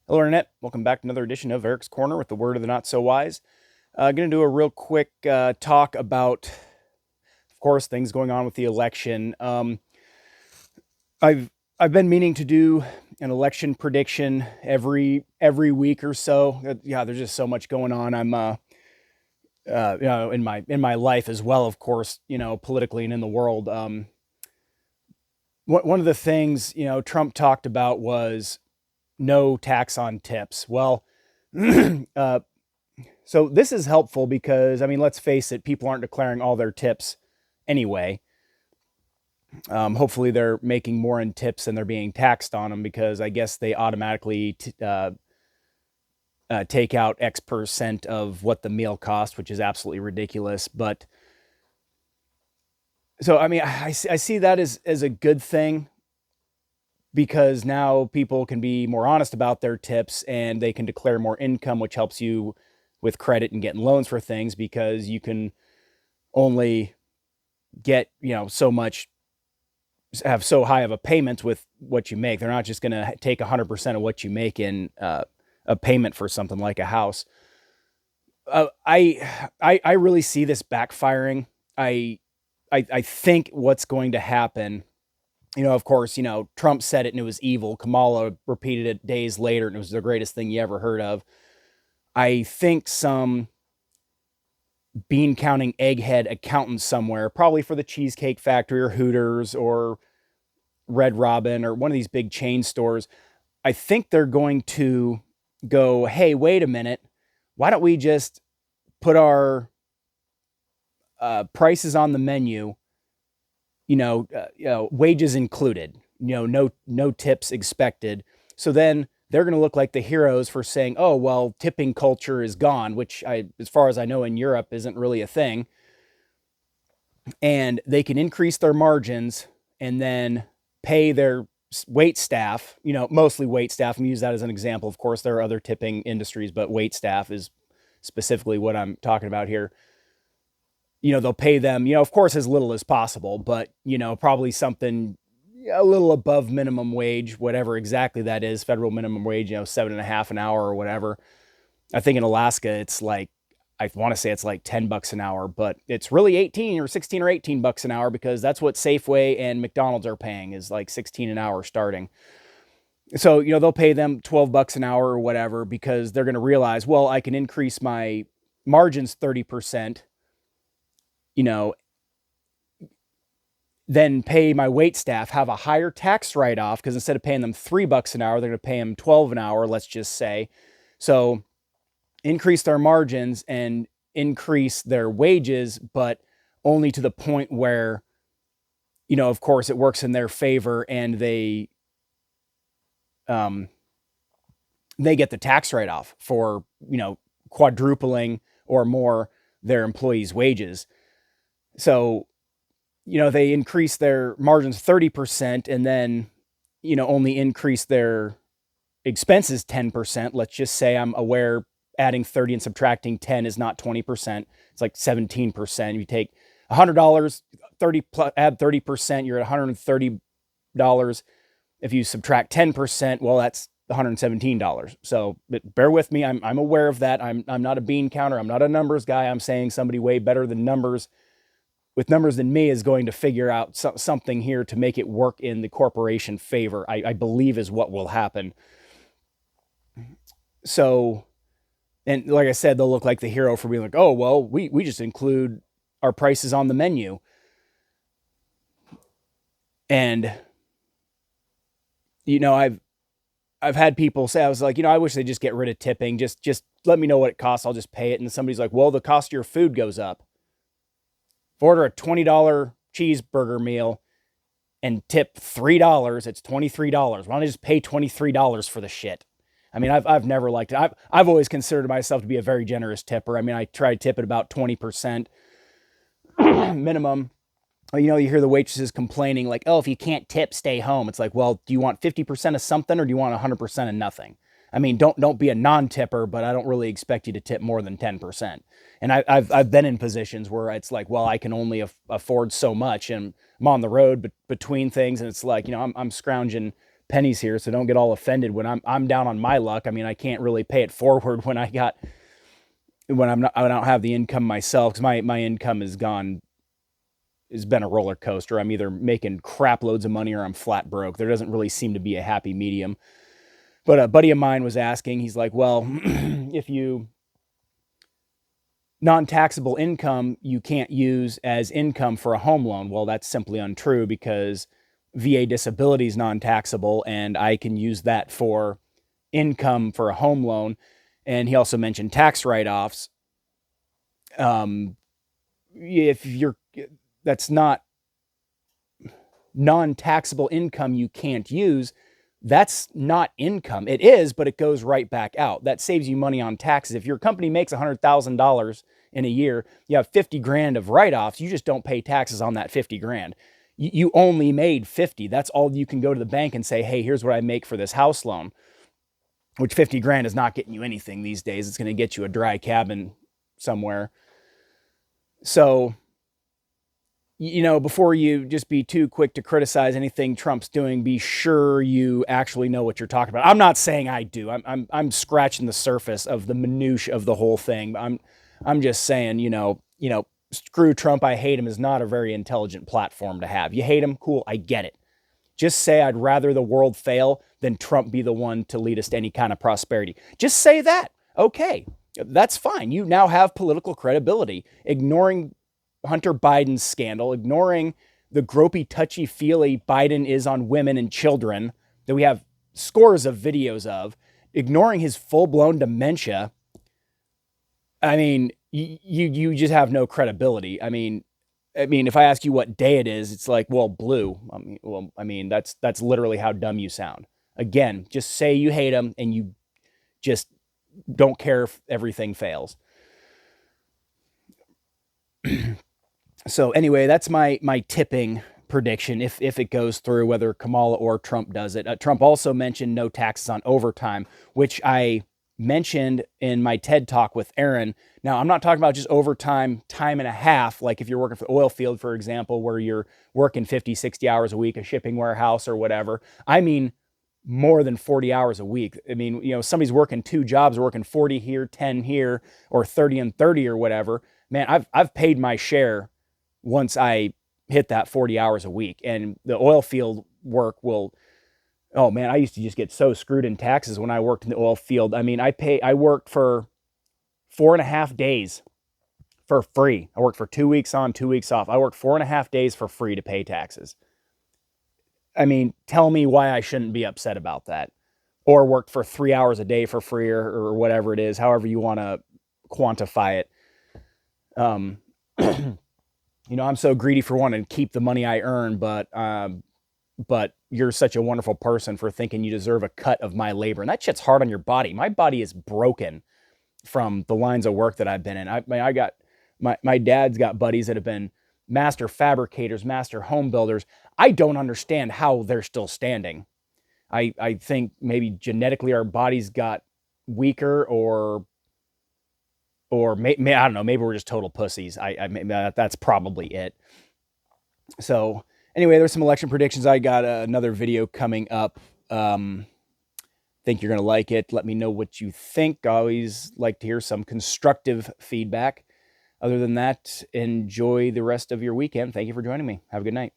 Hello, Internet. Welcome back to another edition of Eric's Corner with the Word of the Not So Wise. Going to do a real quick talk about, of course, things going on with the election. I've I've been meaning to do an election prediction every week or so. Yeah, there's just so much going on. I'm in my life as well, of course, politically and in the world. One of the things Trump talked about was no tax on tips. Well, uh, so this is helpful because, I mean, let's face it, people aren't declaring all their tips anyway. Hopefully, they're making more in tips than they're being taxed on them because I guess they automatically take out X percent of what the meal cost, which is absolutely ridiculous. But so, I mean, I see that as a good thing because now people can be more honest about their tips and they can declare more income, which helps you with credit and getting loans for things because you can only get, so much, have so high of a payment with what you make. They're not just going to take 100% of what you make in a payment for something like a house. I really see this backfiring. I think what's going to happen, of course, Trump said it and it was evil. Kamala repeated it days later and it was the greatest thing you ever heard of. I think some bean counting egghead accountant somewhere, probably for the Cheesecake Factory or Hooters or Red Robin or one of these big chain stores, I think they're going to go, hey, wait a minute. Why don't we just put our prices on the menu, wages included, no tips expected. So then they're going to look like the heroes for saying, oh, well, tipping culture is gone, which as far as I know in Europe isn't really a thing. And they can increase their margins and then pay their wait staff, mostly wait staff. I'm use that as an example. Of course, there are other tipping industries, but wait staff is specifically what I'm talking about here. They'll pay them, of course, as little as possible, but, probably something a little above minimum wage, whatever exactly that is, federal minimum wage, 7.50 an hour or whatever. I think in Alaska, it's like, I want to say it's like $10 an hour, but it's really 18 or 16 or $18 an hour because that's what Safeway and McDonald's are paying is like 16 an hour starting. So, they'll pay them $12 an hour or whatever because they're going to realize, well, I can increase my margins 30%, then pay my wait staff, have a higher tax write-off because instead of paying them $3 an hour, they're going to pay them 12 an hour, let's just say. So increase their margins and increase their wages, but only to the point where, of course, it works in their favor and they get the tax write-off for, quadrupling or more their employees' wages. So, they increase their margins 30% and then, only increase their expenses 10%. Let's just say I'm aware adding 30 and subtracting 10 is not 20%. It's like 17%. You take $100, 30 plus, add 30%, you're at $130. If you subtract 10%, well, that's $117. So but bear with me. I'm aware of that. I'm not a bean counter. I'm not a numbers guy. I'm saying somebody way better than numbers with numbers than me is going to figure out something here to make it work in the corporation favor, I believe is what will happen. So, and like I said, they'll look like the hero for being like, oh, well, we just include our prices on the menu. And, I've had people say, I was like, I wish they just get rid of tipping. Just let me know what it costs. I'll just pay it. And somebody's like, well, the cost of your food goes up. If I order a $20 cheeseburger meal and tip $3, it's $23. Why don't I just pay $23 for the shit? I mean, I've never liked it. I've always considered myself to be a very generous tipper. I mean, I try to tip at about 20% minimum. You hear the waitresses complaining like, oh, if you can't tip, stay home. It's like, well, do you want 50% of something or do you want 100% of nothing? I mean, don't be a non-tipper, but I don't really expect you to tip more than 10%. And I've been in positions where it's like, well, I can only afford so much, and I'm on the road between things, and it's like, I'm scrounging pennies here, so don't get all offended when I'm down on my luck. I mean, I can't really pay it forward when I don't have the income myself, because my income has been a roller coaster. I'm either making crap loads of money or I'm flat broke. There doesn't really seem to be a happy medium. But a buddy of mine was asking, he's like, well, if you non-taxable income you can't use as income for a home loan. Well, that's simply untrue, because VA disability is non-taxable and I can use that for income for a home loan. And he also mentioned tax write-offs. That's not non-taxable income you can't use. That's not income. It is, but it goes right back out. That saves you money on taxes. If your company makes $100,000 in a year, you have 50 grand of write-offs. You just don't pay taxes on that 50 grand. You only made 50. That's all. You can go to the bank and say, hey, here's what I make for this house loan, which 50 grand is not getting you anything these days. It's going to get you a dry cabin somewhere. So, before you just be too quick to criticize anything Trump's doing, be sure you actually know what you're talking about. I'm not saying I do. I'm scratching the surface of the minutiae of the whole thing. I'm just saying, screw Trump, I hate him is not a very intelligent platform to have. You hate him, cool, I get it. Just say I'd rather the world fail than Trump be the one to lead us to any kind of prosperity. Just say that. Okay, that's fine. You now have political credibility. Ignoring Hunter Biden's scandal, ignoring the gropey, touchy-feely Biden is on women and children that we have scores of videos of, ignoring his full-blown dementia. I mean, you just have no credibility. I mean, if I ask you what day it is, it's like, well, blue. That's literally how dumb you sound. Again, just say you hate him and you just don't care if everything fails. So anyway, that's my tipping prediction if it goes through, whether Kamala or Trump does it. Trump also mentioned no taxes on overtime, which I mentioned in my TED Talk with Aaron. Now, I'm not talking about just overtime, time and a half, like if you're working for the oil field, for example, where you're working 50, 60 hours a week, a shipping warehouse or whatever. I mean, more than 40 hours a week. I mean, somebody's working 2 jobs, working 40 here, 10 here, or 30 and 30 or whatever. Man, I've paid my share once I hit that 40 hours a week. And the oil field work will, oh man, I used to just get so screwed in taxes when I worked in the oil field. I mean, I worked for 4.5 days for free. I worked for 2 weeks on, 2 weeks off. I worked 4.5 days for free to pay taxes. I mean, tell me why I shouldn't be upset about that. Or worked for 3 hours a day for free or whatever it is, however you want to quantify it. I'm so greedy for wanting to keep the money I earn, but you're such a wonderful person for thinking you deserve a cut of my labor. And that shit's hard on your body. My body is broken from the lines of work that I've been in. I got my dad's got buddies that have been master fabricators, master home builders. I don't understand how they're still standing. I think maybe genetically our bodies got weaker or I don't know, maybe we're just total pussies. That's probably it. So anyway, there's some election predictions. I got another video coming up. Think you're going to like it. Let me know what you think. I always like to hear some constructive feedback. Other than that, enjoy the rest of your weekend. Thank you for joining me. Have a good night.